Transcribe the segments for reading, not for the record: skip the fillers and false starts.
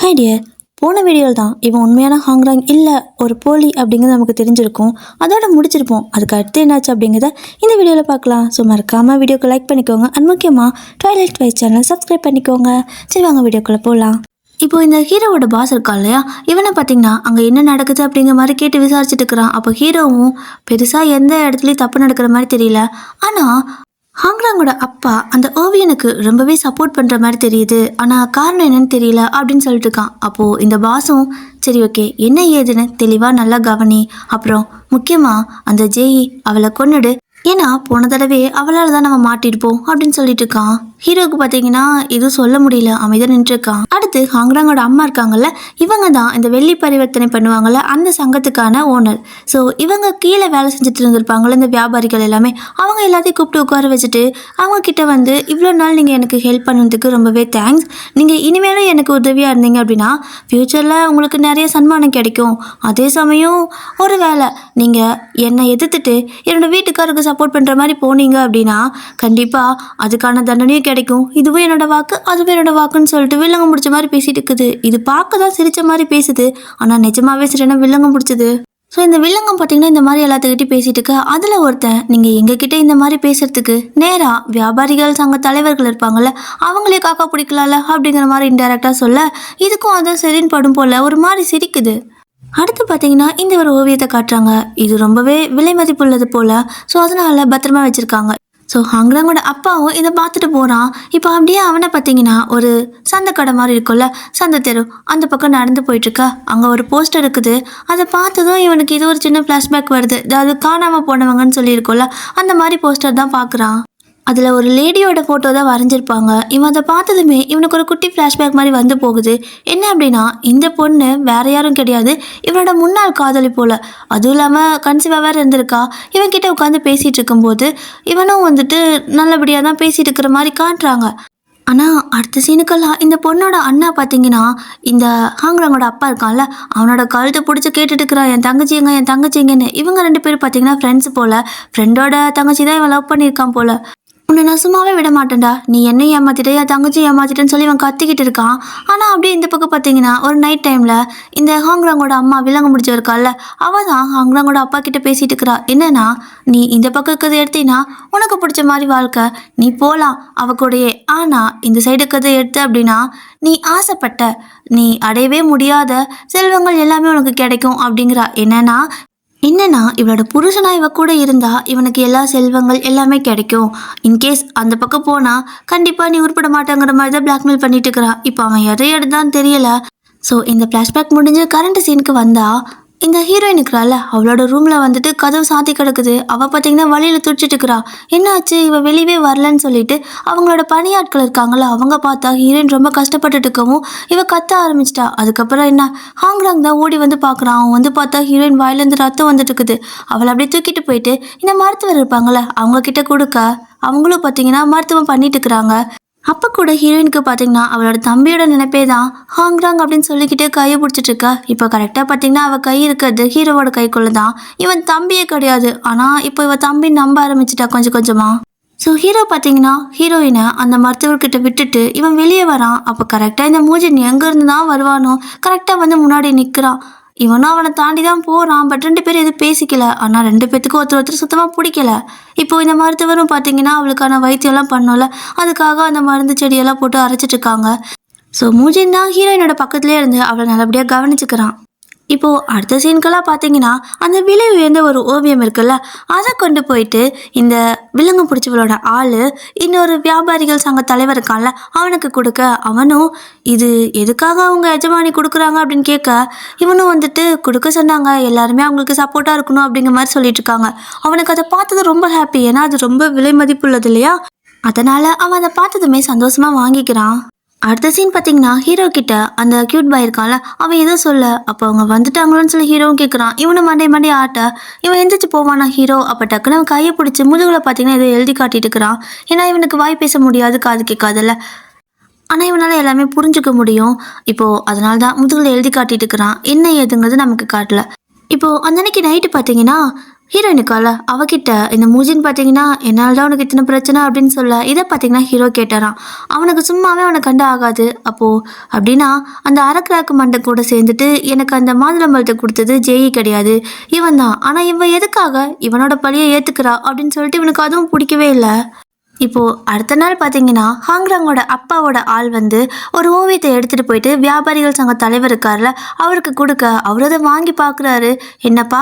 Hi dear. போன வீடியோவில் தான் இவன் உண்மையான ஹாங்ராங் இல்லை ஒரு போலி அப்படிங்கிறது நமக்கு தெரிஞ்சிருக்கும். அதோட முடிச்சிருப்போம். அதுக்கு அடுத்து என்னாச்சு அப்படிங்கிறத இந்த வீடியோவில் பார்க்கலாம். ஸோ மறக்காமல் வீடியோக்கு லைக் பண்ணிக்கோங்க. அண்ட் முக்கியமாக ட்வைலைட் வைஸ் சேனல் சப்ஸ்கிரைப் பண்ணிக்கோங்க. சரி வாங்க வீடியோக்குள்ளே போகலாம். இப்போ இந்த ஹீரோவோட பாஸ் இருக்கா இல்லையா, இவனை பார்த்தீங்கன்னா அங்கே என்ன நடக்குது அப்படிங்கிற மாதிரி கேட்டு விசாரிச்சுட்டு இருக்கிறான். அப்போ ஹீரோவும் பெருசாக எந்த இடத்துலையும் தப்பு நடக்கிற மாதிரி தெரியல. ஆனால் ஹாங்ராங்கோட அப்பா அந்த ஓவியனுக்கு ரொம்பவே சப்போர்ட் பண்ணுற மாதிரி தெரியுது. ஆனால் காரணம் என்னன்னு தெரியல அப்படின்னு சொல்லிட்டு இருக்கான். அப்போது இந்த பாஸும் சரி ஓகே என்ன ஏதுன்னு தெளிவாக நல்லா கவனி, அப்புறம் முக்கியமாக அந்த ஜெயி அவளை கொன்னுடு, ஏன்னா போன தடவை அவளால் தான் நம்ம மாட்டிருப்போம் அப்படின்னு சொல்லிட்டு இருக்கான். ஹீரோவுக்கு பார்த்தீங்கன்னா எதுவும் சொல்ல முடியல, அமைதியாக நின்றுருக்கான். அடுத்து ஹாங்ராங்கோட அம்மா இருக்காங்கல்ல, இவங்க தான் இந்த வெள்ளி பரிவர்த்தனை பண்ணுவாங்கல்ல அந்த சங்கத்துக்கான ஓனர். ஸோ இவங்க கீழே வேலை செஞ்சுட்டு இருந்திருப்பாங்கள்ல இந்த வியாபாரிகள் எல்லாமே, அவங்க எல்லாத்தையும் கூப்பிட்டு உட்கார வச்சுட்டு அவங்க கிட்ட வந்து இவ்வளோ நாள் நீங்கள் எனக்கு ஹெல்ப் பண்ணதுக்கு ரொம்பவே தேங்க்ஸ். நீங்கள் இனிமேலும் எனக்கு உதவியாக இருந்தீங்க அப்படின்னா ஃப்யூச்சரில் உங்களுக்கு நிறைய சன்மானம் கிடைக்கும். அதே சமயம் ஒரு வேளை நீங்கள் என்னை எதிர்த்துட்டு என்னோடய வீட்டுக்காருக்கு சப்போர்ட் பண்ணுற மாதிரி போனீங்க அப்படின்னா கண்டிப்பாக அதுக்கான தண்டனையும் கிடைக்கும். இதுவும் என்னோட வாக்கு, அதுவும் என்னோட வாக்குன்னு சொல்லிட்டு வில்லங்க முடிச்ச மாதிரி பேசிட்டு இருக்குது. இது பார்க்க தான் சிரிச்ச மாதிரி பேசுது, ஆனால் நிஜமாவே சரியான வில்லங்கம் பிடிச்சது. ஸோ இந்த வில்லங்கம் பார்த்தீங்கன்னா இந்த மாதிரி எல்லாத்துக்கிட்டையும் பேசிட்டு இருக்கு. அதில் ஒருத்தன் நீங்கள் எங்ககிட்ட இந்த மாதிரி பேசுறதுக்கு நேராக வியாபாரிகள் சங்க தலைவர்கள் இருப்பாங்கள்ல அவங்களே காக்கா பிடிக்கலாம்ல அப்படிங்கிற மாதிரி இன்டெரக்டாக சொல்ல இதுக்கும் அதான் சரின்னு படும் போல் ஒரு மாதிரி சிரிக்குது. அடுத்து பார்த்தீங்கன்னா இந்த ஒரு ஓவியத்தை காட்டுறாங்க. இது ரொம்பவே விலை மதிப்புள்ளது போல். ஸோ அதனால பத்திரமா வச்சுருக்காங்க. ஸோ ஹாங்ராங்கோட அப்பாவும் இதை பார்த்துட்டு போகிறான். இப்போ அப்படியே அவனை பார்த்தீங்கன்னா ஒரு சந்தை கடை மாதிரி இருக்கும்ல, சந்தை தெரு, அந்த பக்கம் நடந்து போயிட்டுருக்கா. அங்கே ஒரு போஸ்டர் இருக்குது. அதை பார்த்ததும் இவனுக்கு இது ஒரு சின்ன ஃப்ளாஷ்பேக் வருது. அதாவது காணாமல் போனவங்கன்னு சொல்லியிருக்கோம்ல, அந்த மாதிரி போஸ்டர் தான் பார்க்குறான். அதில் ஒரு லேடியோட ஃபோட்டோ தான் வரைஞ்சிருப்பாங்க. இவன் அதை பார்த்ததுமே இவனுக்கு ஒரு குட்டி ஃப்ளாஷ்பேக் மாதிரி வந்து போகுது. என்ன அப்படின்னா இந்த பொண்ணு வேற யாரும் கிடையாது, இவனோட முன்னாள் காதலி போல். அதுவும் இல்லாமல் கன்சீவாக வேறு இருந்திருக்கா. இவன்கிட்ட உட்காந்து பேசிகிட்டு இருக்கும்போது இவனும் வந்துட்டு நல்லபடியாக தான் பேசிகிட்டு இருக்கிற மாதிரி காட்டுறாங்க. ஆனால் அடுத்த சீனுக்கெல்லாம் இந்த பொண்ணோட அண்ணா பார்த்தீங்கன்னா இந்த ஹாங்ராங்கோட அப்பா இருக்கான்ல அவனோட கழுத்தை பிடிச்சி கேட்டுட்டு இருக்கிறான், என் தங்கச்சிங்க என் தங்கச்சிங்கன்னு. இவங்க ரெண்டு பேரும் பார்த்தீங்கன்னா ஃப்ரெண்ட்ஸ் போல். ஃப்ரெண்டோட தங்கச்சி தான் இவன் லவ் பண்ணியிருக்கான் போல். உன்னை நான் சும்மாவே விட மாட்டேன்டா, நீ என்னையும் ஏமாத்திட்ட என் தங்கச்சி ஏமாத்திட்டேன்னு சொல்லி இவன் கத்திக்கிட்டு இருக்கான். ஆனால் அப்படியே இந்த பக்கம் பார்த்தீங்கன்னா ஒரு நைட் டைமில் இந்த ஹாங்ராங்கோட அம்மா விலங்கு முடிச்சு இருக்காள்ல, அவள் தான் ஹாங்ராங்கோட அப்பா கிட்ட பேசிட்டு இருக்கிறா. என்னன்னா நீ இந்த பக்கம் இருக்கிறத எடுத்தீங்கன்னா உனக்கு பிடிச்ச மாதிரி வாழ்க்கை, நீ போகலாம் அவ கூடயே. ஆனால் இந்த சைடு இருக்கிறத எடுத்து அப்படின்னா நீ ஆசைப்பட்ட நீ அடையவே முடியாத செல்வங்கள் எல்லாமே உனக்கு கிடைக்கும் அப்படிங்கிறா. என்னன்னா இவளோட புருஷனா இவ கூட இருந்தா இவனுக்கு எல்லா செல்வங்கள் எல்லாமே கிடைக்கும். இன்கேஸ் அந்த பக்கம் போனா கண்டிப்பா நீ உருப்பட மாட்டேங்கிற மாதிரி தான் பிளாக்மெயில் பண்ணிட்டு இருக்கிறா. இப்போ அவன் எதை எடுத்தான்னு தெரியல. ஸோ இந்த ஃப்ளாஷ்பேக் முடிஞ்சு கரண்ட் சீனுக்கு வந்தா இந்த ஹீரோயின் இருக்கிறாள், அவளோட ரூமில் வந்துட்டு கதவு சாத்தி கிடக்குது. அவள் பார்த்தீங்கன்னா வழியில் துடிச்சிட்டு இருக்கிறா. என்னாச்சு இவள் வெளியவே வரலன்னு சொல்லிட்டு அவங்களோட பணியாட்கள் இருக்காங்களா அவங்க பார்த்தா ஹீரோயின் ரொம்ப கஷ்டப்பட்டுட்டு இருக்கவும் இவள் கத்த ஆரம்பிச்சிட்டா. அதுக்கப்புறம் என்ன ஹாங்ராங் தான் ஓடி வந்து பார்க்குறான். அவன் வந்து பார்த்தா ஹீரோயின் வாயிலேருந்து ரத்தம் வந்துட்டு இருக்குது. அவளை அப்படியே தூக்கிட்டு போயிட்டு இந்த மருத்துவர் இருப்பாங்களே அவங்க கிட்ட கொடுக்க அவங்களும் பார்த்தீங்கன்னா மருத்துவம் பண்ணிட்டு இருக்கிறாங்க. அப்போ கூட ஹீரோயினுக்கு பார்த்தீங்கன்னா அவளோட தம்பியோட நினைப்பே தான் ஹாங்ராங் அப்படின்னு சொல்லிக்கிட்டே கையை பிடிச்சிட்டு இருக்கா. இப்போ கரெக்டாக பார்த்தீங்கன்னா அவள் கை இருக்கிறது ஹீரோவோட கைக்குள்ள தான். இவன் தம்பியே கிடையாது. ஆனால் இப்போ இவன் தம்பி நம்ப ஆரம்பிச்சிட்டா கொஞ்சம் கொஞ்சமாக. ஸோ ஹீரோ பார்த்தீங்கன்னா ஹீரோயினை அந்த மருத்துவர்கிட்ட விட்டுட்டு இவன் வெளியே வரான். அப்போ கரெக்டாக இந்த மூஜன் எங்கேருந்து தான் வருவானோ கரெக்டாக வந்து முன்னாடி நிற்கிறான். இவனும் அவனை தாண்டி தான் போகிறான். பட் ரெண்டு பேரும் எதுவும் பேசிக்கல. ஆனால் ரெண்டு பேத்துக்கும் ஒருத்தர் சுத்தமாக பிடிக்கல. இப்போது இந்த மருத்துவரும் பார்த்தீங்கன்னா அவளுக்கான வைத்தியம்லாம் பண்ணோம்ல, அதுக்காக அந்த மருந்து செடியெல்லாம் போட்டு அரைச்சிட்டு இருக்காங்க. ஸோ மூஜின் தான் ஹீரோயினோட பக்கத்துலேயே இருந்து அவளை நல்லபடியாக கவனிச்சுக்கிறான். இப்போது அடுத்த சீன்கெல்லாம் பார்த்தீங்கன்னா அந்த விலை உயர்ந்த ஒரு ஓவியம் இருக்குல்ல, அதை கொண்டு போயிட்டு இந்த விலங்கு பிடிச்சவளோட ஆள் இன்னொரு வியாபாரிகள் சங்க தலைவர் இருக்கான்ல அவனுக்கு கொடுக்க, அவனும் இது எதுக்காக அவங்க எஜமானி கொடுக்குறாங்க அப்படின்னு கேட்க இவனும் வந்துட்டு கொடுக்க சொன்னாங்க, எல்லாருமே அவங்களுக்கு சப்போர்ட்டாக இருக்கணும் அப்படிங்கிற மாதிரி சொல்லிட்டு இருக்காங்க. அவனுக்கு அதை பார்த்தது ரொம்ப ஹாப்பி, ஏன்னா அது ரொம்ப விலை மதிப்புள்ளது இல்லையா. அதனால் அவன் அதை பார்த்ததுமே சந்தோஷமாக வாங்கிக்கிறான். அடுத்த சீன் பார்த்தீங்கன்னா ஹீரோ கிட்ட அந்த க்யூட் பாய் இருக்கான்ல அவன் ஏதோ சொல்ல, அப்போ அவங்க வந்துட்டாங்களோன்னு சொல்லி ஹீரோவும் கேட்குறான். இவனை மண்டே ஆட்ட இவன் எந்திரிச்சு போவானா ஹீரோ. அப்போ டக்குன்னு அவன் கையை பிடிச்சி முதுகில் பார்த்தீங்கன்னா ஏதோ எழுதி காட்டிட்டு இருக்கிறான். ஏன்னா இவனுக்கு வாய் பேச முடியாது, காது கேட்காதுல்ல. ஆனால் இவனால் எல்லாமே புரிஞ்சுக்க முடியும். இப்போது அதனால தான் முதுகில் எழுதி காட்டிட்டு இருக்கிறான். என்ன ஏதுங்கிறது நமக்கு காட்டல. இப்போது அந்த அன்னைக்கு நைட்டு பார்த்தீங்கன்னா ஹீரோயினுக்கால அவகிட்ட இந்த மூஜின் பார்த்தீங்கன்னா என்னால் தான் உனக்கு இத்தனை பிரச்சனை அப்படின்னு சொல்ல இதை பார்த்தீங்கன்னா ஹீரோ கேட்டாரான். அவனுக்கு சும்மாவே அவனை கண்டு ஆகாது. அப்போது அப்படின்னா அந்த அரக்கராக்கு மண்டை கூட சேர்ந்துட்டு எனக்கு அந்த மாதுளம்பழத்தை கொடுத்தது ஜெயி கிடையாது, இவன் தான். ஆனால் இவன் எதுக்காக இவனோட பழியை ஏற்றுக்கிறா அப்படின்னு சொல்லிட்டு இவனுக்கு அதுவும் பிடிக்கவே இல்லை. இப்போது அடுத்த நாள் பார்த்தீங்கன்னா ஹாங்ராங்கோட அப்பாவோட ஆள் வந்து ஒரு ஓவியத்தை எடுத்துகிட்டு போயிட்டு வியாபாரிகள் சங்க தலைவர் இருக்கார்ல அவருக்கு கொடுக்க அவர் அதை வாங்கி பார்க்குறாரு. என்னப்பா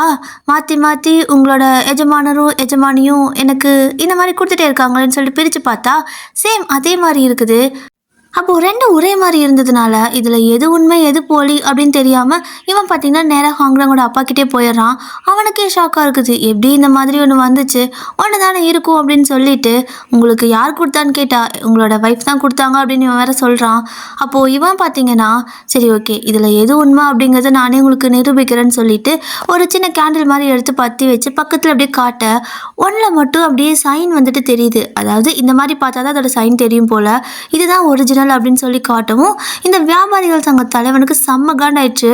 மாற்றி மாற்றி உங்களோட எஜமானரும் எஜமானியும் எனக்கு இந்த மாதிரி கொடுத்துட்டே இருக்காங்களேன்னு சொல்லிட்டு பிரித்து பார்த்தா சேம் அதே மாதிரி இருக்குது. அப்போது ரெண்டும் ஒரே மாதிரி இருந்ததுனால இதில் எது உண்மை எது போலி அப்படின்னு தெரியாமல் இவன் பார்த்தீங்கன்னா நேராக ஹாங்ராங்கோட அப்பா கிட்டே போயிடுறான். அவனுக்கே ஷாக்காக இருக்குது, எப்படி இந்த மாதிரி ஒன்று வந்துச்சு, ஒன்று தானே இருக்கும் அப்படின்னு சொல்லிட்டு உங்களுக்கு யார் கொடுத்தான்னு கேட்டா உங்களோட ஒய்ஃப் தான் கொடுத்தாங்க அப்படின்னு இவன் வேற சொல்கிறான். அப்போது இவன் பார்த்தீங்கன்னா சரி ஓகே இதில் எது உண்மை அப்படிங்கிறத நானே உங்களுக்கு நிரூபிக்கிறேன்னு சொல்லிட்டு ஒரு சின்ன கேண்டில் மாதிரி எடுத்து பற்றி வச்சு பக்கத்தில் அப்படியே காட்ட ஒன்றில் மட்டும் அப்படியே சைன் வந்துட்டு தெரியுது. அதாவது இந்த மாதிரி பார்த்தா தான் அதோட சைன் தெரியும் போல், இதுதான் ஒரிஜினல் அப்படின்னு சொல்லி காட்டவும் இந்த வியாபாரிகள் சங்க தலைவனுக்கு செம்ம காண்டாயிடுச்சு.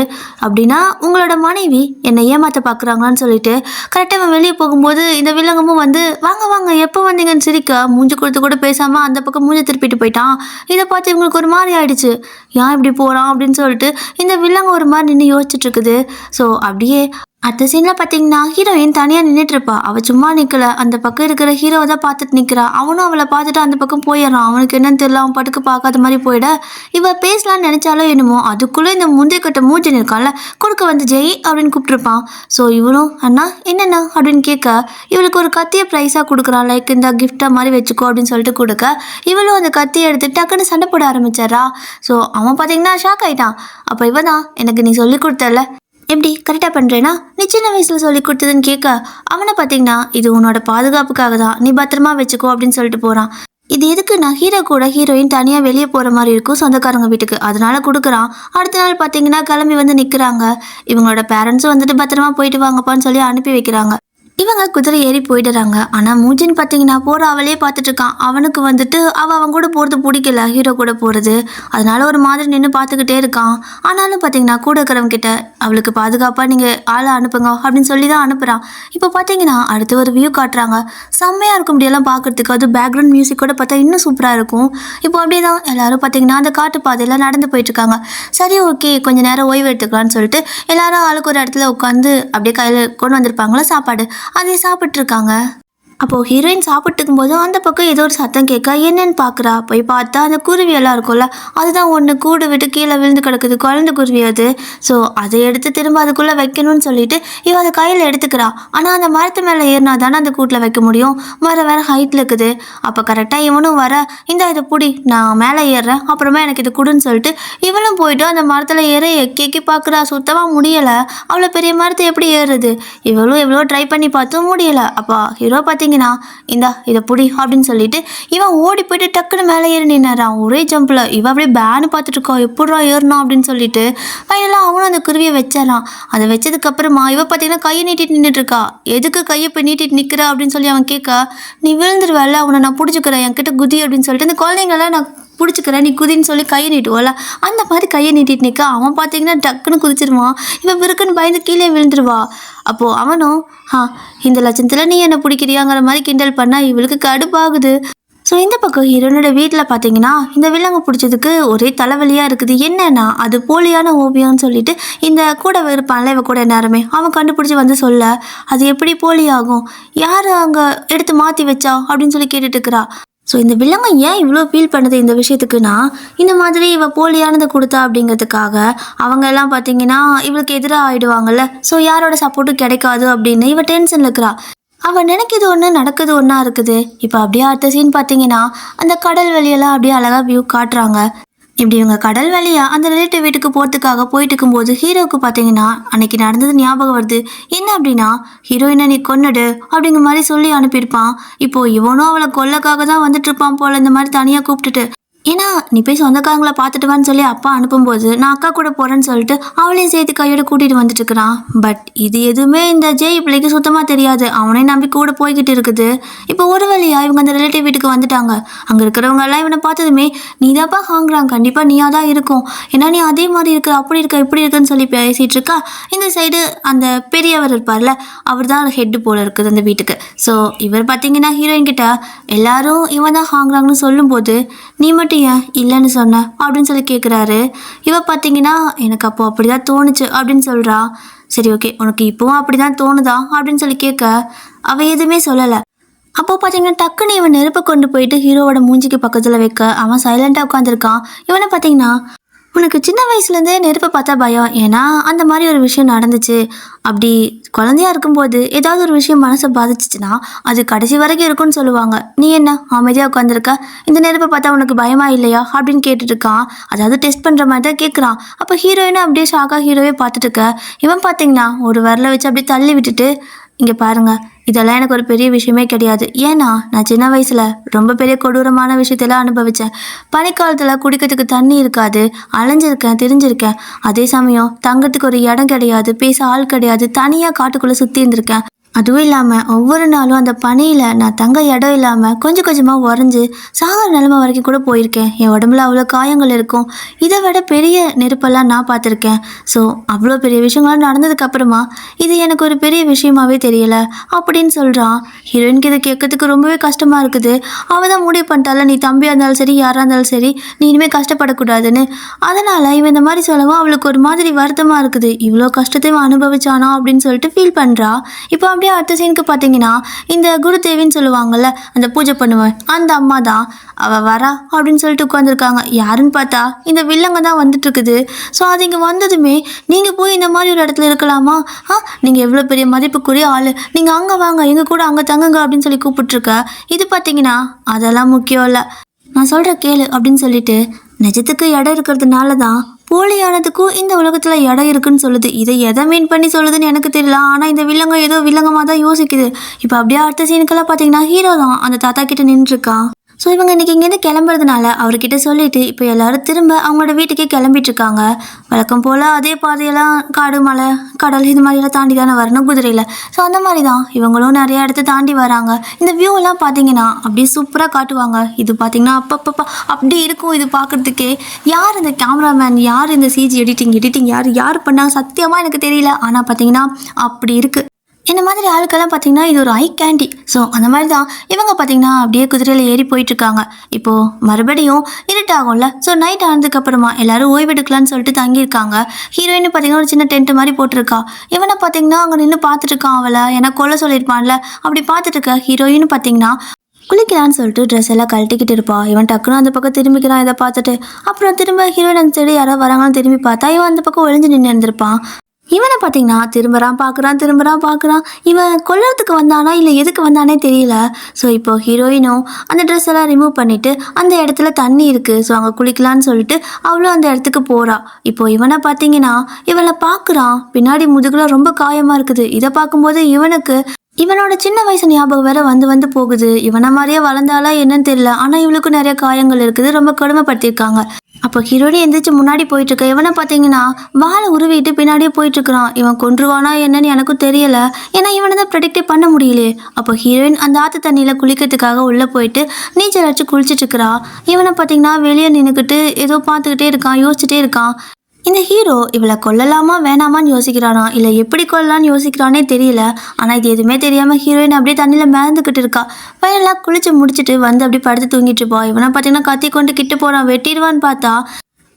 அப்படின்னா உங்களோட மனைவி என்னை ஏமாத்த பார்க்குறாங்களான்னு சொல்லிட்டு கரெக்டாக அவன் வெளியே போகும்போது இந்த வில்லங்கமும் வந்து வாங்க வாங்க எப்போ வந்தீங்கன்னு சிரிக்க மூஞ்சி கொடுத்து கூட பேசாமல் அந்த பக்கம் மூஞ்சி திருப்பிட்டு போயிட்டான். இதை பார்த்து இவங்களுக்கு ஒரு மாதிரி ஆயிடுச்சு, ஏன் இப்படி போகிறான் அப்படின்னு சொல்லிட்டு இந்த வில்லங்க ஒரு மாதிரி நின்று யோசிச்சுட்டு இருக்குது. ஸோ அப்படியே அடுத்த சீனில் பார்த்தீங்கன்னா ஹீரோயின் தனியாக நின்றுட்டு இருப்பா. அவள் சும்மா நிற்கல, அந்த பக்கம் இருக்கிற ஹீரோவை தான் பார்த்துட்டு நிற்கிறா. அவனும் அவளை பார்த்துட்டு அந்த பக்கம் போயிடறான். அவனுக்கு என்னன்னு தெரியல, அவன் பட்டுக்கு பார்க்காத மாதிரி போயிட இவள் பேசலான்னு நினச்சாலும் என்னமோ அதுக்குள்ளே இந்த முந்தைய கட்ட மூஞ்சின் இருக்கான்ல கொடுக்க வந்து ஜெய் அப்படின்னு கூப்பிட்டுருப்பான். ஸோ இவனும் அண்ணா என்னண்ணா அப்படின்னு கேட்க இவளுக்கு ஒரு கத்தியை ப்ரைஸாக கொடுக்குறான். லைக் இந்த கிஃப்டாக மாதிரி வச்சுக்கோ அப்படின்னு சொல்லிட்டு கொடுக்க இவளும் அந்த கத்தியை எடுத்து டக்குன்னு சண்டை போட ஆரம்பிச்சாரா. ஸோ அவன் பார்த்தீங்கன்னா ஷாக் ஆகிட்டான். அப்போ இவன் தான் எனக்கு நீ சொல்லி கொடுத்தல எப்படி கரெக்டாக பண்ணுறேன்னா நீ சின்ன வயசில் சொல்லி கொடுத்ததுன்னு கேட்க அவனை பார்த்தீங்கன்னா இது உன்னோட பாதுகாப்புக்காக தான், நீ பத்திரமா வச்சுக்கோ அப்படின்னு சொல்லிட்டு போகிறான். இது எதுக்கு நான் ஹீரோ கூட ஹீரோயின் தனியாக வெளியே போகிற மாதிரி இருக்கும் சொந்தக்காரங்க வீட்டுக்கு, அதனால கொடுக்குறான். அடுத்த நாள் பார்த்தீங்கன்னா கிளம்பி வந்து நிற்கிறாங்க. இவங்களோட பேரண்ட்ஸும் வந்துட்டு பத்திரமா போயிட்டு வாங்கப்பான்னு சொல்லி அனுப்பி வைக்கிறாங்க. இவங்க குதிரை ஏறி போயிடுறாங்க. ஆனால் மூஜின் பார்த்தீங்கன்னா போகிற அவளே பார்த்துட்டு இருக்கான். அவனுக்கு வந்துட்டு அவன் கூட போகிறது பிடிக்கல, ஹீரோ கூட போகிறது. அதனால ஒரு மாதிரி நின்று பார்த்துக்கிட்டே இருக்கான். ஆனாலும் பார்த்தீங்கன்னா கூட இருக்கிறவங்க கிட்ட அவளுக்கு பாதுகாப்பாக நீங்கள் ஆளை அனுப்புங்க அப்படின்னு சொல்லி தான் அனுப்புகிறான். இப்போ பார்த்தீங்கன்னா அடுத்து ஒரு வியூ காட்டுறாங்க. செம்மையாக இருக்கும் இப்படியெல்லாம் பார்க்குறதுக்கு. அது பேக்ரவுண்ட் மியூசிக் கூட பார்த்தா இன்னும் சூப்பராக இருக்கும். இப்போ அப்படியே தான் எல்லாரும் பார்த்தீங்கன்னா அந்த காட்டு பாதையில் நடந்து போயிட்டுருக்காங்க. சரி ஓகே கொஞ்சம் நேரம் ஓய்வு எடுத்துக்கலான்னு சொல்லிட்டு எல்லாரும் ஆளுக்கு ஒரு இடத்துல உட்காந்து அப்படியே கையில் கொண்டு வந்திருப்பாங்களா சாப்பாடு, அதை சாப்பிட்ருக்காங்க. அப்போது ஹீரோயின் சாப்பிட்டுக்கும் போது அந்த பக்கம் ஏதோ ஒரு சத்தம் கேட்க என்னன்னு பார்க்குறா. போய் பார்த்தா அந்த குருவி எல்லாம் இருக்கும்ல அதுதான் ஒன்று கூடு விட்டு கீழே விழுந்து கிடக்குது, குழந்தை குருவி அது. ஸோ அதை எடுத்து திரும்ப அதுக்குள்ளே வைக்கணும்னு சொல்லிட்டு இவன் அதை கையில் எடுத்துக்கிறா. ஆனால் அந்த மரத்து மேலே ஏறினா தானே அந்த கூட்டில் வைக்க முடியும், வேறு ஹைட்டில் இருக்குது. அப்போ கரெக்டாக இவனும் வர இந்த இதை பிடி நான் மேலே ஏறுறேன் அப்புறமா எனக்கு இது கொடுன்னு சொல்லிட்டு இவனும் போயிட்டு அந்த மரத்தில் ஏற எக்கி பார்க்குறா. சுத்தமாக முடியலை. அவ்வளோ பெரிய மரத்தை எப்படி ஏறுறது, இவளும் எவ்வளோ ட்ரை பண்ணி பார்த்தும் முடியலை. அப்போ ஹீரோ பார்த்தீங்கன்னா இந்தா இதை புடி அப்படின்னு சொல்லிட்டு இவன் ஓடி போயிட்டு டக்குன்னு மேலே ஏறி நின்னாரான் ஒரே ஜம்பில். இவன் அப்படியே பேனு பார்த்துட்டு இருக்கா எப்படா ஏறணும் அப்படின்னு சொல்லிட்டு ஃபைனலாக அவனும் அந்த குருவியை வச்சிடறான். அதை வச்சதுக்கப்புறமா இவன் பார்த்தீங்கன்னா கையை நீட்டிட்டு நின்றுட்டு இருக்கா. எதுக்கு கையை போய் நீட்டிட்டு நிற்கிறா அப்படின்னு சொல்லி அவன் கேட்க நீ விழுந்துருவேல அவனை நான் பிடிச்சிக்கிறேன் என்கிட்ட குதி அப்படின்னு சொல்லிட்டு அந்த குழந்தைங்களாம் நான் பிடிச்சிக்கிறேன் நீ குதின்னு சொல்லி கையை நீட்டுவோல அந்த மாதிரி கையை நீட்டிட்டு நிற்க அவன் பார்த்தீங்கன்னா டக்குன்னு குதிச்சிருவான். இவன் விருக்குன்னு பயந்து கீழே விழுந்துருவா. அப்போது அவனும் இந்த லட்சத்தில் நீ என்னை பிடிக்கிறியாங்கிற மாதிரி கிண்டல் பண்ணால் இவளுக்கு கடுப்பாகுது. ஸோ இந்த பக்கம் ஹீரோனோட வீட்டில் பார்த்தீங்கன்னா இந்த விலங்கு பிடிச்சதுக்கு ஒரே தலைவலியாக இருக்குது. என்னன்னா அது போலியான ஓவியம்னு சொல்லிட்டு இந்த கூட இருப்பான்ல இவ கூட நேரமே அவன் கண்டுபிடிச்சி வந்து சொல்ல அது எப்படி போலியாகும், யார் அங்கே எடுத்து மாற்றி வச்சா அப்படின்னு சொல்லி கேட்டுட்டு இருக்கிறா. ஸோ இந்த வில்லங்க ஏன் இவ்வளோ ஃபீல் பண்ணுது இந்த விஷயத்துக்குன்னா இந்த மாதிரி இவ போலியானதை கொடுத்தா அப்படிங்கிறதுக்காக அவங்க எல்லாம் பார்த்தீங்கன்னா இவளுக்கு எதிராக ஆகிடுவாங்கல்ல. ஸோ யாரோட சப்போர்ட்டும் கிடைக்காது அப்படின்னு இவ டென்ஷனில் இருக்கிறா. அவன் நினைக்கிது ஒன்று நடக்குது ஒன்றா இருக்குது. இப்போ அப்படியே அடுத்த சீன் பார்த்தீங்கன்னா அந்த கடல் வெளியெல்லாம் அப்படியே அழகாக வியூ காட்டுறாங்க. இப்படி இவங்க கடல் வழியாக அந்த ரிலேட்டிவ் வீட்டுக்கு போகிறதுக்காக போயிட்டு இருக்கும்போது ஹீரோவுக்கு பார்த்தீங்கன்னா அன்னைக்கு நடந்தது ஞாபகம் வருது. என்ன அப்படின்னா ஹீரோயினை நீ கொன்னுடு அப்படிங்கிற மாதிரி சொல்லி அனுப்பியிருப்பான். இப்போது இவனும் அவளை கொல்லக்காக தான் வந்துட்டு இருப்பான் போல் இந்த மாதிரி தனியாக கூப்பிட்டுட்டு. ஏன்னா நீ போய் சொந்தக்காரங்களை பார்த்துட்டு வான்னு சொல்லி அப்பா அனுப்பும்போது நான் அக்கா கூட போகிறேன்னு சொல்லிட்டு அவளையும் சேர்த்து கையோட கூட்டிகிட்டு வந்துட்டு இருக்கிறான். பட் இது எதுவுமே இந்த ஜெய் பிள்ளைக்கு சுத்தமாக தெரியாது. அவனையும் நம்பி கூட போய்கிட்டு இருக்குது. இப்போ ஒரு வழியாக இவங்க அந்த ரிலேட்டிவ் வீட்டுக்கு வந்துட்டாங்க. அங்கே இருக்கிறவங்க எல்லாம் இவனை பார்த்ததுமே நீ தான்ப்பா ஹாங்குறாங்க, கண்டிப்பாக நீயாக தான் இருக்கும், ஏன்னா நீ அதே மாதிரி இருக்க, அப்படி இருக்க, இப்படி இருக்குன்னு சொல்லி பேசிகிட்டு இருக்கா. இந்த சைடு அந்த பெரியவர் இருப்பார்ல, அவர் தான் ஹெட்டு போல இருக்குது அந்த வீட்டுக்கு. ஸோ இவர் பார்த்தீங்கன்னா ஹீரோயின் கிட்ட எல்லாரும் இவன் தான் ஹாங்குறாங்கன்னு சொல்லும்போது நீ மட்டும் ஏன் இல்லைன்னு சொன்ன அப்படின்னு சொல்லி கேட்குறாரு. இவ பார்த்தீங்கன்னா எனக்கு அப்போ அப்படி தான் தோணுச்சு அப்படின்னு சொல்கிறா. சரி ஓகே, உனக்கு இப்போவும் அப்படி தான் தோணுதா அப்படின்னு சொல்லி கேட்க அவள் எதுவுமே சொல்லலை. அப்போ பார்த்தீங்கன்னா டக்குன்னு இவன் நெருப்பை கொண்டு போயிட்டு ஹீரோவோட மூஞ்சிக்கு பக்கத்தில் வைக்க அவன் சைலண்டாக உட்காந்துருக்கான். இவனை பார்த்தீங்கன்னா உனக்கு சின்ன வயசுலேருந்தே நெருப்பை பார்த்தா பயம், ஏன்னா அந்த மாதிரி ஒரு விஷயம் நடந்துச்சு. அப்படி குழந்தையா இருக்கும்போது ஏதாவது ஒரு விஷயம் மனசை பாதிச்சிச்சுன்னா அது கடைசி வரைக்கும் இருக்குன்னு சொல்லுவாங்க. நீ என்ன அமைதியாக உட்காந்துருக்க, இந்த நெருப்பை பார்த்தா உனக்கு பயமா இல்லையா அப்படின்னு கேட்டுட்டு இருக்கான். அதாவது டெஸ்ட் பண்ணுற மாதிரி தான் கேட்குறான். அப்போ ஹீரோயினும் அப்படியே ஷாக்காக ஹீரோவே பார்த்துட்டு இருக்க. இவன் பார்த்தீங்கன்னா ஒரு விரலை வச்சு அப்படியே தள்ளி விட்டுட்டு இங்கே பாருங்க, இதெல்லாம் எனக்கு ஒரு பெரிய விஷயமே கிடையாது. ஏன்னா நான் சின்ன வயசில் ரொம்ப பெரிய கொடூரமான விஷயத்தெல்லாம் அனுபவித்தேன். பனிக்காலத்தில் குடிக்கிறதுக்கு தண்ணி இருக்காது, அலைஞ்சிருக்கேன், தெரிஞ்சிருக்கேன். அதே சமயம் தங்கறதுக்கு ஒரு இடம் கிடையாது, பேச ஆள் கிடையாது, தனியாக காட்டுக்குள்ளே சுற்றி இருந்திருக்கேன். அதுவும் இல்லாமல் ஒவ்வொரு நாளும் அந்த பனியில் நான் தங்க இடம் இல்லாமல் கொஞ்சம் கொஞ்சமாக உறைஞ்சி சாகிற நிலைமை வரைக்கும் கூட போயிருக்கேன். என் உடம்புல அவ்வளோ காயங்கள் இருக்கும். இதை விட பெரிய நெருப்பெல்லாம் நான் பார்த்துருக்கேன். ஸோ அவ்வளோ பெரிய விஷயங்கள்லாம் நடந்ததுக்கப்புறமா இது எனக்கு ஒரு பெரிய விஷயமாவே தெரியலை அப்படின்னு சொல்கிறான். ஹீரோயினுக்கு இதை கேட்கறதுக்கு ரொம்பவே கஷ்டமாக இருக்குது. அவள் தான் முடிவு பண்ணிட்டால, நீ தம்பியாக இருந்தாலும் சரி யாராக இருந்தாலும் சரி நீ இனிமேல் கஷ்டப்படக்கூடாதுன்னு. அதனால் இவன் இந்த மாதிரி சொல்லவும் அவளுக்கு ஒரு மாதிரி வருத்தமாக இருக்குது. இவ்வளோ கஷ்டத்தையும் அனுபவிச்சானா அப்படின்னு சொல்லிட்டு ஃபீல் பண்ணுறா. இப்போ அப்படியே அடுத்த சீனுக்கு பார்த்தீங்கன்னா இந்த குருதேவின்னு சொல்லுவாங்கள்ல, அந்த பூஜை பண்ணுவேன் அந்த அம்மா தான் அவள் வரா அப்படின்னு சொல்லிட்டு உட்காந்துருக்காங்க. யாருன்னு பார்த்தா இந்த வில்லங்க தான் வந்துட்டு இருக்குது. ஸோ அது இங்கே வந்ததுமே நீங்கள் போய் இந்த மாதிரி ஒரு இடத்துல இருக்கலாமா, நீங்கள் எவ்வளோ பெரிய மதிப்புக்குரிய ஆள், நீங்கள் அங்கே வாங்க, எங்கள் கூட அங்கே தங்குங்க அப்படின்னு சொல்லி கூப்பிட்டுருக்க. இது பார்த்தீங்கன்னா அதெல்லாம் முக்கியம் இல்லை, நான் சொல்கிற கேளு அப்படின்னு சொல்லிட்டு நிஜத்துக்கு இடம் இருக்கிறதுனால தான் போலியானதுக்கும் இந்த உலகத்தில் இடம் இருக்குன்னு சொல்லுது. இதை எதை மீன் பண்ணி சொல்லுதுன்னு எனக்கு தெரியல. ஆனால் இந்த வில்லங்க ஏதோ வில்லங்கமாக தான் யோசிக்குது. இப்போ அப்படியே அடுத்த சீனுக்கெல்லாம் பார்த்தீங்கன்னா ஹீரோ தான் அந்த தாத்தா கிட்ட நின்றுருக்கான். ஸோ இவங்க இன்றைக்கி இங்கேருந்து கிளம்புறதுனால அவர்கிட்ட சொல்லிவிட்டு இப்போ எல்லோரும் திரும்ப அவங்களோட வீட்டுக்கே கிளம்பிட்டுருக்காங்க. வழக்கம் போல் அதே பாதையெல்லாம் காடு, மலை, கடல் இது மாதிரியெல்லாம் தாண்டி தானே வரணும் குதிரையில். ஸோ அந்த மாதிரி தான் இவங்களும் நிறைய இடத்த தாண்டி வராங்க. இந்த வியூவெல்லாம் பார்த்தீங்கன்னா அப்படியே சூப்பராக காட்டுவாங்க. இது பார்த்திங்கன்னா அப்பப்பப்பா அப்படி இருக்கும். இது பார்க்குறதுக்கே யார் இந்த கேமராமேன், யார் இந்த சிஜி எடிட்டிங் யார் பண்ணாங்க சத்தியமாக எனக்கு தெரியல. ஆனால் பார்த்தீங்கன்னா அப்படி இருக்குது. இந்த மாதிரி ஆளுக்கெல்லாம் பார்த்தீங்கன்னா இது ஒரு ஐ கேண்டி. ஸோ அந்த மாதிரி தான் இவங்க பார்த்தீங்கன்னா அப்படியே குதிரையில் ஏறி போயிட்டுருக்காங்க. இப்போது மறுபடியும் இருட்டாகும்ல. ஸோ நைட் ஆனதுக்கப்புறமா எல்லோரும் ஓய்வெடுக்கலான்னு சொல்லிட்டு தங்கியிருக்காங்க. ஹீரோயின் பார்த்தீங்கன்னா ஒரு சின்ன டென்ட் மாதிரி போட்டிருக்கா. இவனை பார்த்தீங்கன்னா அங்கே நின்று பார்த்துட்டு இருக்கான். அவளை ஏன்னா கொல்ல சொல்லியிருப்பான்ல, அப்படி பார்த்துட்டு இருக்க. ஹீரோயின் பார்த்தீங்கன்னா குளிக்கலான்னு சொல்லிட்டு ட்ரெஸ் எல்லாம் கழட்டிக்கிட்டு இருப்பா. இவன் டக்குன்னு அந்த பக்கம் திரும்பிக்கிறான் இதை பார்த்துட்டு. அப்புறம் திரும்ப ஹீரோயின் அந்த சைடு யாரோ வராங்கன்னு திரும்பி பார்த்தா இவன் அந்த பக்கம் ஒளிஞ்சு நின்று இருந்திருப்பான். இவனை பார்த்தீங்கன்னா திரும்புறான் பார்க்குறான். இவன் கொல்றதுக்கு வந்தானா இல்லை எதுக்கு வந்தானே தெரியல. ஸோ இப்போ ஹீரோயினும் அந்த ட்ரெஸ் எல்லாம் ரிமூவ் பண்ணிவிட்டு அந்த இடத்துல தண்ணி இருக்குது, ஸோ அங்கே குளிக்கலான்னு சொல்லிட்டு அவளும் அந்த இடத்துக்கு போகிறா. இப்போ இவனை பார்த்தீங்கன்னா இவளை பார்க்குறான். பின்னாடி முதுகுல ரொம்ப காயமாக இருக்குது. இதை பார்க்கும்போது இவனோட சின்ன வயசு ஞாபகம் வேற வந்து போகுது. இவனை மாதிரியே வளர்ந்தாலா என்னன்னு தெரியல. ஆனால் இவளுக்கும் நிறைய காயங்கள் இருக்குது, ரொம்ப கொடுமைப்படுத்தியிருக்காங்க. அப்போ ஹீரோயின் எந்திரிச்சு முன்னாடி போயிட்டுருக்க. இவனை பார்த்தீங்கன்னா வாழை உருவிட்டு பின்னாடியே போயிட்டுருக்கிறான். இவன் கொன்றுவானா என்னன்னு எனக்கும் தெரியலை, ஏன்னா இவனை தான் ப்ரெடிக்டே பண்ண முடியலையே. அப்போ ஹீரோயின் அந்த ஆற்று தண்ணியில் குளிக்கிறதுக்காக உள்ளே போயிட்டு நீச்சல் அடிச்சு குளிச்சுட்டு இருக்கிறா. இவனை பார்த்தீங்கன்னா வெளியே நின்றுக்கிட்டு ஏதோ பார்த்துக்கிட்டே இருக்கான், யோசிச்சுட்டே இருக்கான். இந்த ஹீரோ இவளை கொல்லலாமா வேணாமான்னு யோசிக்கிறானா இல்லை எப்படி கொல்லலான்னு யோசிக்கிறானே தெரியல. ஆனால் இது எதுவுமே தெரியாமல் ஹீரோயின் அப்படியே தண்ணியில் மிதந்துக்கிட்டு இருக்கா. பையெல்லாம் குளிச்சு முடிச்சுட்டு வந்து அப்படியே படுத்து தூங்கிட்டு இருப்பா. இவனை பார்த்தீங்கன்னா கத்தி கொண்டு கிட்டு போகிறான், வெட்டிடுவான்னு பார்த்தா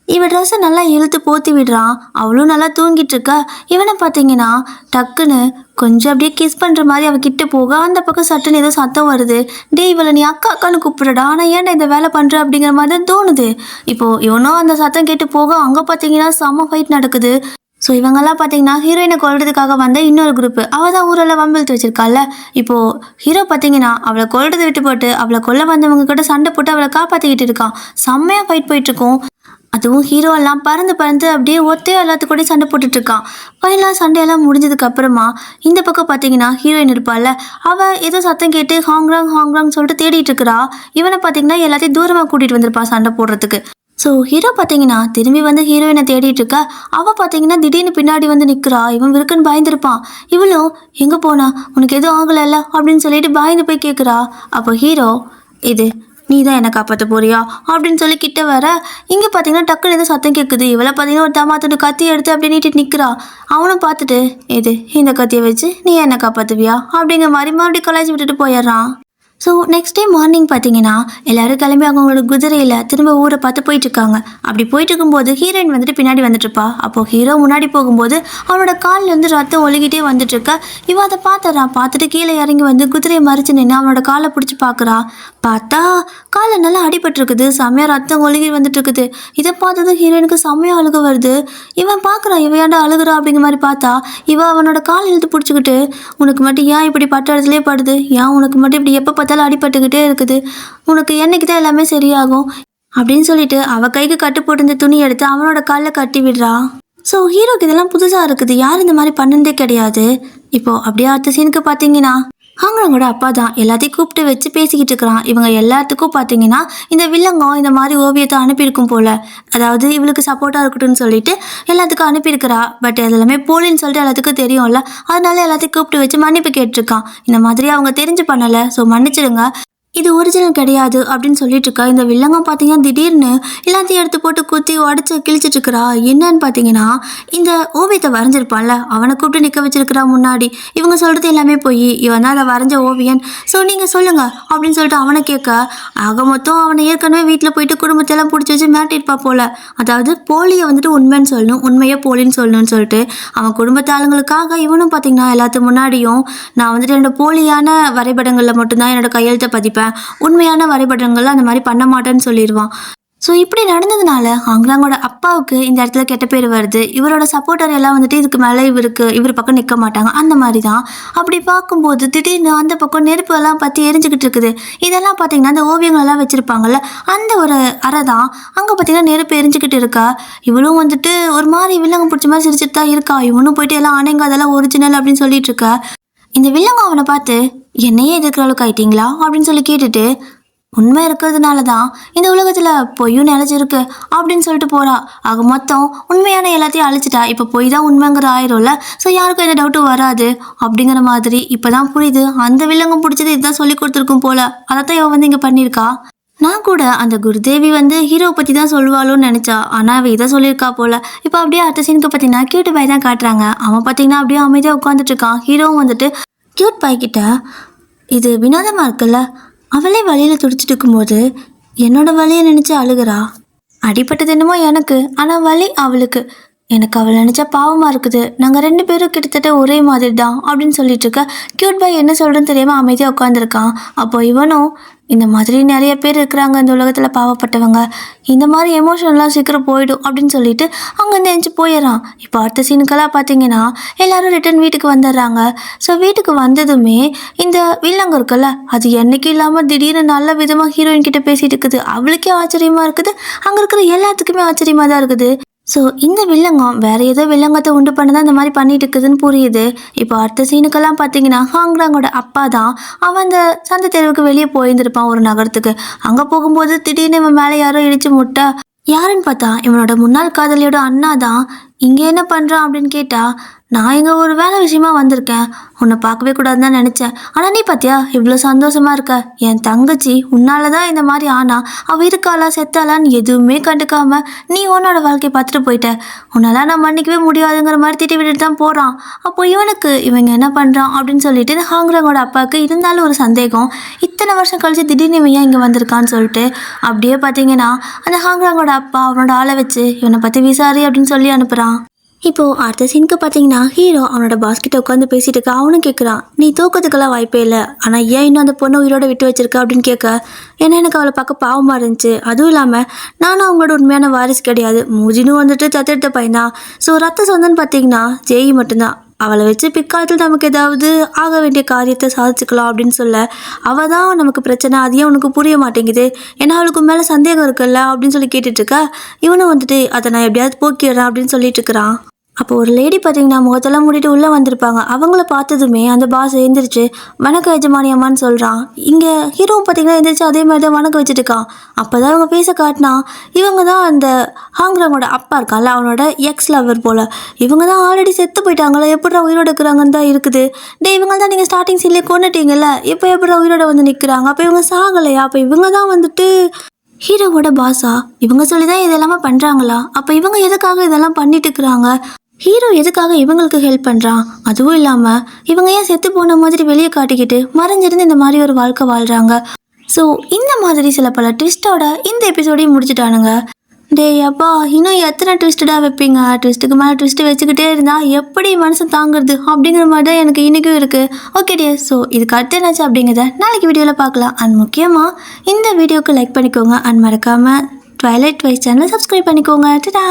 இவன் ட்ரெஸ்ஸை நல்லா இழுத்து போத்தி விடுறான். அவளும் நல்லா தூங்கிட்டு இருக்கா. இவனை பார்த்தீங்கன்னா டக்குன்னு கொஞ்சம் அப்படியே கிஸ் பண்ணுற மாதிரி அவள் கிட்ட போக அந்த பக்கம் சட்டுன்னு ஏதோ சத்தம் வருது. டே இவளை நீ அக்கான்னு கூப்பிடுறடா, ஆனால் ஏன்டா இந்த வேலை பண்ணுற அப்படிங்கிற மாதிரி தான் தோணுது. இப்போது இவனும் அந்த சத்தம் கேட்டு போக அங்கே பார்த்தீங்கன்னா செம்ம ஃபைட் நடக்குது. ஸோ இவங்கெல்லாம் பார்த்தீங்கன்னா ஹீரோயினை கொல்றதுக்காக வந்த இன்னொரு குரூப்பு. அவள் தான் ஊரெல்லாம் வம்பிழுத்து வச்சிருக்காள். இப்போது ஹீரோ பார்த்தீங்கன்னா அவளை கொல்றதை விட்டு போட்டு அவளை கொல்ல வந்தவங்க கிட்ட சண்டை போட்டு அவளை காப்பாற்றிக்கிட்டு இருக்கான். செம்மையாக ஃபைட் போயிட்டுருக்கோம். அதுவும் ஹீரோ எல்லாம் பறந்து பறந்து அப்படியே ஒத்தையோ எல்லாத்துக்கூடயும் சண்டை போட்டுட்டு இருக்கான். ஃபைனலாக சண்டையெல்லாம் முடிஞ்சதுக்கு அப்புறமா இந்த பக்கம் பார்த்தீங்கன்னா ஹீரோயின் இருப்பாள்ல, அவள் ஏதோ சத்தம் கேட்டு ஹாங்ராங் ஹாங்ராங் சொல்லிட்டு தேடிட்டு இருக்கிறா. இவனை பார்த்தீங்கன்னா எல்லாத்தையும் தூரமாக கூட்டிகிட்டு வந்திருப்பான் சண்டை போடுறதுக்கு. ஸோ ஹீரோ பார்த்தீங்கன்னா திரும்பி வந்து ஹீரோயினை தேடிட்டு இருக்கா. அவள் பார்த்தீங்கன்னா திடீர்னு பின்னாடி வந்து நிற்கிறா. இவன் இருக்குன்னு பயந்துருப்பான். இவளும் எங்கே போனா, உனக்கு எதுவும் ஆகலைல்ல அப்படின்னு சொல்லிட்டு பயந்து போய் கேட்குறா. அப்போ ஹீரோ, இது நீ தான் என்னை காப்பாற்ற போறியா அப்படின்னு சொல்லி கிட்ட வர, இங்கே பார்த்தீங்கன்னா டக்குன்னு ஏதோ சத்தம் கேட்குது. இவளை பார்த்தீங்கன்னா ஒரு தமாத்தோட கத்தி எடுத்து அப்படியே நீட்டிட்டு நிற்கிறா. அவனும் பார்த்துட்டு, இது இந்த கத்தியை வச்சு நீ என்னை காப்பாற்றுவியா அப்படிங்கிற மாதிரி மறுபடியும் கலாய்ச்சி விட்டுட்டு போயிடுறான். ஸோ நெக்ஸ்ட் டே மார்னிங் பார்த்தீங்கன்னா எல்லாரும் கிளம்பி அவங்களோட குதிரையில் திரும்ப ஊரை பார்த்து போயிட்டுருக்காங்க. அப்படி போயிட்டு இருக்கும்போது ஹீரோயின் வந்துட்டு பின்னாடி வந்துட்டுருப்பா. அப்போது ஹீரோ முன்னாடி போகும்போது அவனோட காலில் வந்து ரத்தம் ஒழுகிட்டே வந்துட்டுருக்க. இவன் அதை பார்த்துறான். பார்த்துட்டு கீழே இறங்கி வந்து குதிரையை மறிச்சு நின்று அவனோட காலை பிடிச்சி பார்க்குறா. பார்த்தா காலில் நல்லா அடிபட்டுருக்குது. செம்மையாக ரத்தம் ஒழுகி வந்துட்டு இருக்குது. இதை பார்த்தது ஹீரோயினுக்கு செம்மையாக அழுக வருது. இவன் பார்க்குறான், இவன் ஏன்டா அழுகுறா அப்படிங்கிற மாதிரி பார்த்தா இவன் அவனோட கால் இழுத்து பிடிச்சிக்கிட்டு, உனக்கு மட்டும் ஏன் இப்படி பட்ட இடத்துலேயே படுது, ஏன் உனக்கு மட்டும் இப்படி எப்போ பார்த்தாலும் அடிபட்டுக்கிட்டே இருக்குது, உனக்கு என்னைக்கு தான் எல்லாமே சரியாகும் அப்படின்னு சொல்லிட்டு அவள் கைக்கு கட்டு போட்டிருந்த துணி எடுத்து அவனோட காலில் கட்டி விடுறா. ஸோ ஹீரோக்கு இதெல்லாம் புதுசாக இருக்குது. யார் இந்த மாதிரி பண்ணதே கிடையாது. இப்போது அப்படியே அடுத்த சீனுக்கு பார்த்தீங்கன்னா அவங்களோட அப்பா தான் எல்லாத்தையும் கூப்பிட்டு வச்சு பேசிக்கிட்டு இருக்கிறான். இவங்க எல்லாத்துக்கும் பார்த்தீங்கன்னா இந்த வில்லங்கம் இந்த மாதிரி ஓவியத்தை அனுப்பியிருக்கும் போல், அதாவது இவளுக்கு சப்போர்ட்டாக இருக்கட்டும்னு சொல்லிட்டு எல்லாத்துக்கும் அனுப்பியிருக்கிறா. பட் அது எல்லாமே போலின்னு சொல்லிட்டு எல்லாத்துக்கும் தெரியும்ல, அதனால எல்லாத்தையும் கூப்பிட்டு வச்சு மன்னிப்பு கேட்டிருக்கான். இந்த மாதிரி அவங்க தெரிஞ்சு பண்ணலை, ஸோ மன்னிச்சிடுங்க, இது ஒரிஜினல் கிடையாது அப்படின்னு சொல்லிட்டு இருக்கா. இந்த வில்லங்கம் பார்த்தீங்கன்னா திடீர்னு எல்லாத்தையும் எடுத்து போட்டு குத்தி உடச்சி கிழிச்சிட்டு இருக்கிறா. என்னன்னு பார்த்தீங்கன்னா இந்த ஓவியத்தை வரைஞ்சிருப்பான்ல, அவனை கூப்பிட்டு நிற்க வச்சிருக்கிறா முன்னாடி. இவங்க சொல்கிறது எல்லாமே போய், இவன் தான் அதை வரைஞ்ச ஓவியன், ஸோ நீங்கள் சொல்லுங்கள் அப்படின்னு சொல்லிட்டு அவனை கேட்க, ஆக மொத்தம் அவனை ஏற்கனவே வீட்டில் போயிட்டு குடும்பத்தையெல்லாம் பிடிச்சி வச்சு மிரட்டிருப்பா போல். அதாவது போலியை வந்துட்டு உண்மைன்னு சொல்லணும், உண்மையை போலின்னு சொல்லணும்னு சொல்லிட்டு அவன் குடும்பத்து ஆளுங்களுக்காக இவனும் பார்த்தீங்கன்னா எல்லாத்துக்கு முன்னாடியும் நான் வந்துட்டு என்னோட போலியான வரைபடங்களில் மட்டும்தான் என்னோட கையெழுத்தை பதிப்பேன், உண்மையான வரைபடங்கள்ல அந்த மாதிரி பண்ண மாட்டேன்னு சொல்லிடுவான். ஸோ இப்படி நடந்ததுனால ஹாங்ராங்கோட அப்பாவுக்கு இந்த இடத்துல கெட்ட பேர் வருது. இவரோட சப்போர்ட்டர் எல்லாம் வந்துட்டு இதுக்கு மேலே இவர் பக்கம் நிற்க மாட்டாங்க. அந்த மாதிரி தான். அப்படி பார்க்கும்போது திடீர்னு அந்த பக்கம் நெருப்பு எல்லாம் பற்றி எரிஞ்சுக்கிட்டு இருக்குது. இதெல்லாம் பார்த்தீங்கன்னா அந்த ஓவியங்களெல்லாம் வச்சுருப்பாங்கல்ல, அந்த ஒரு அறை தான். அங்கே பார்த்தீங்கன்னா நெருப்பு எரிஞ்சுக்கிட்டு இருக்கா. இவளும் வந்துட்டு ஒரு மாதிரி வில்லங்க பிடிச்ச மாதிரி சிரிச்சுட்டு தான் இருக்கா. இவனும் போயிட்டு எல்லாம் அணைங்க அதெல்லாம் ஒரிஜினல் அப்படின்னு சொல்லிட்டு இருக்கா. இந்த வில்லங்க அவனை பார்த்து என்னையே எதிர்க்கிற அளவுக்கு ஆயிட்டீங்களா அப்படின்னு சொல்லி கேட்டுட்டு, உண்மை இருக்கிறதுனால தான் இந்த உலகத்தில் பொய்யும் நிலச்சிருக்கு அப்படின்னு சொல்லிட்டு போகிறா. ஆக மொத்தம் உண்மையான எல்லாத்தையும் அழிச்சிட்டா. இப்போ பொய் தான் உண்மைங்கிற ஆயிரும்ல, ஸோ யாருக்கும் எந்த டவுட்டும் வராது அப்படிங்கிற மாதிரி இப்போ தான் புரியுது. அந்த வில்லங்கம் பிடிச்சது இதுதான் சொல்லி கொடுத்துருக்கும் போல், அதைத்தான் இவன் வந்து இங்கே பண்ணியிருக்கா. நான் கூட அந்த குருதேவி வந்து ஹீரோவை பற்றி தான் சொல்லுவாளோன்னு நினச்சா, ஆனால் அவள் இதை சொல்லியிருக்கா போல். இப்போ அப்படியே அடுத்த சீனுக்கு பார்த்தீங்கன்னா கியூட் பாய் தான் காட்டுறாங்க. அவன் பார்த்தீங்கன்னா அப்படியே அமைதியாக உட்காந்துட்டு இருக்கான். ஹீரோவும் வந்துட்டு கியூட் பாய் கிட்ட, இது வினோதமாக இருக்குல்ல, அவளே வழியில் துடிச்சிட்டு இருக்கும்போது என்னோட வழியை நினச்சி அழுகிறா. அடிப்பட்டது என்னமோ எனக்கு, ஆனால் வலி அவளுக்கு. எனக்கு அவள் நினச்சா பாவமாக இருக்குது. நாங்கள் 2 பேரும் கிட்டத்தட்ட ஒரே மாதிரி தான் அப்படின்னு சொல்லிட்டு இருக்க. கியூட் பாய் என்ன சொல்கிறேன்னு தெரியாமல் அமைதியாக உட்காந்துருக்கான். அப்போ இவனும், இந்த மாதிரி நிறைய பேர் இருக்கிறாங்க இந்த உலகத்தில் பாவப்பட்டவங்க, இந்த மாதிரி எமோஷனெலாம் சீக்கிரம் போயிடும் அப்படின்னு சொல்லிட்டு அங்கேருந்து எழுந்துச்சி போயிடறான். இப்போ அடுத்த சீனுக்கெல்லாம் பார்த்தீங்கன்னா எல்லோரும் ரிட்டன் வீட்டுக்கு வந்துடுறாங்க. ஸோ வீட்டுக்கு வந்ததுமே இந்த வில்லங்க இருக்குல்ல, அது என்றைக்கும் இல்லாமல் திடீர்னு நல்ல விதமாக ஹீரோயின் கிட்ட பேசிகிட்டு இருக்குது. அவளுக்கே ஆச்சரியமாக இருக்குது, அங்கே இருக்கிற எல்லாத்துக்குமே ஆச்சரியமாக தான் இருக்குது. ஸோ இந்த வில்லங்கம் வேறு ஏதோ வில்லங்கத்தை உண்டு பண்ண தான் இந்த மாதிரி பண்ணிட்டு இருக்குதுன்னு புரியுது. இப்போ அடுத்த சீனுக்கெல்லாம் பார்த்தீங்கன்னா ஹாங்ராங்கோட அப்பா தான். அவன் அந்த சந்தை தெருவுக்கு வெளியே போயிருந்திருப்பான் ஒரு நகரத்துக்கு. அங்கே போகும்போது திடீர்னு இவன் மேலே யாரோ இடிச்சு முட்டா. யாருன்னு பார்த்தா இவனோட முன்னாள் காதலியோட அண்ணா தான். இங்கே என்ன பண்ணுறான் அப்படின்னு கேட்டால், நான் இங்கே ஒரு வேலை விஷயமா வந்திருக்கேன், உன்னை பார்க்கவே கூடாதுன்னு தான் நினச்சேன், ஆனால் நீ பார்த்தியா இவ்வளோ சந்தோஷமாக இருக்க, என் தங்கச்சி உன்னால தான் இந்த மாதிரி ஆனா, அவள் இருக்காளா செத்தாளான்னு எதுவுமே கண்டுக்காம நீ உன்னோட வாழ்க்கையை பார்த்துட்டு போயிட்ட, உன்னால நான் மன்னிக்கவே முடியாதுங்கிற மாதிரி திட்டி விட்டுட்டு தான் போகிறான். அப்போ இவனுக்கு இவங்க என்ன பண்ணுறான் அப்படின்னு சொல்லிட்டு இந்த ஹாங்ராங்கோட அப்பாவுக்கு இருந்தாலும் ஒரு சந்தேகம், இத்தனை வருஷம் கழிச்சு திடீர்னு இவன் ஏன் இங்கே வந்திருக்கான்னு சொல்லிட்டு. அப்படியே பார்த்தீங்கன்னா அந்த ஹாங்ராங்கோட அப்பா அவனோட ஆளை வச்சு இவனை பற்றி விசாரி அப்படின்னு சொல்லி அனுப்புகிறான். இப்போது அடுத்த சீனுக்கு பார்த்தீங்கன்னா ஹீரோ அவனோட பாஸ்கிட்ட உட்காந்து பேசிட்டு இருக்க. அவனும் கேட்குறான், நீ தூக்கத்துக்கெல்லாம் வாய்ப்பே இல்லை, ஆனால் ஏன் இன்னும் அந்த பொண்ணை உயிரோட விட்டு வச்சிருக்க அப்படின்னு கேட்க, ஏன்னா எனக்கு அவளை பார்க்க பாவமாக இருந்துச்சு, அதுவும் இல்லாமல் நானும் அவங்களோட உண்மையான வாரிசு கிடையாது, மூஜினும் வந்துட்டு தத்தெடுத்த பையன்தான், ஸோ ரத்த சொந்தன்னு பார்த்தீங்கன்னா ஜெய் மட்டும்தான், அவளை வச்சு பிற்காலத்தில் நமக்கு ஏதாவது ஆக வேண்டிய காரியத்தை சாதிச்சுக்கலாம் அப்படின்னு சொல்ல, அவள் தான் நமக்கு பிரச்சனை, அது ஏன் உனக்கு புரிய மாட்டேங்குது, ஏன்னா அவளுக்கு மேலே சந்தேகம் இருக்குல்ல அப்படின்னு சொல்லி கேட்டுட்டு இருக்கா. இவனும் வந்துட்டு அதை நான் எப்படியாவது போக்கிடுறேன் அப்படின்னு சொல்லிட்டு இருக்கிறான். அப்போ ஒரு லேடி பார்த்தீங்கன்னா முகத்தெல்லாம் மூடிட்டு உள்ளே வந்திருப்பாங்க. அவங்கள பார்த்ததுமே அந்த பாஸ் எழுந்திரிச்சு வணக்கம் எஜமானி அம்மான்னு சொல்கிறான். இங்கே ஹீரோவும் பார்த்தீங்கன்னா எழுந்திரிச்சு அதே மாதிரி தான் வணக்கம் வச்சுட்டு இருக்கான். அப்போ தான் இவங்க பேச காட்டினா இவங்க தான் அந்த ஹாங்ராங்கோட அப்பா இருக்கான்ல, அவனோட எக்ஸ் லவர் போல். இவங்க தான் ஆல்ரெடி செத்து போயிட்டாங்களே, எப்படா உயிரோடு இருக்கிறாங்கன்னு தான் இருக்குது. இவங்க தான் நீங்கள் ஸ்டார்டிங் சீன்லேயே கொண்டுட்டீங்கல்ல, இப்போ எப்படா உயிரோட வந்து நிற்கிறாங்க, அப்போ இவங்க சாகலையா, அப்போ இவங்க தான் வந்துட்டு ஹீரோவோட பாஸா, இவங்க சொல்லி தான் இதெல்லாமே பண்ணுறாங்களா, அப்போ இவங்க எதுக்காக இதெல்லாம் பண்ணிட்டு இருக்கிறாங்க, ஹீரோ எதுக்காக இவங்களுக்கு ஹெல்ப் பண்ணுறான், அதுவும் இல்லாமல் இவங்க ஏன் செத்து போன மாதிரி வெளியே காட்டிக்கிட்டு மறைஞ்சிருந்து இந்த மாதிரி ஒரு வாழ்க்கை வாழ்கிறாங்க. ஸோ இந்த மாதிரி சில பல ட்விஸ்டோட இந்த எபிசோடையும் முடிச்சுட்டானுங்க. டேய் அப்பா, இன்னும் எத்தனை ட்விஸ்டடாக வைப்பீங்க, ட்விஸ்ட்டுக்கு மேலே ட்விஸ்ட்டு வச்சுக்கிட்டே இருந்தால் எப்படி மனசை தாங்குறது அப்படிங்கிற மாதிரி தான் எனக்கு இன்றைக்கும் இருக்குது. ஓகே டியர், ஸோ இதுக்கு அடுத்து என்னாச்சு அப்படிங்கிறத நாளைக்கு வீடியோவில் பார்க்கலாம். அண்ட் முக்கியமாக இந்த வீடியோக்கு லைக் பண்ணிக்கோங்க. அண்ட் மறக்காமல் ட்வைலைட் வைஸ் சேனலை சப்ஸ்கிரைப் பண்ணிக்கோங்க. டடா.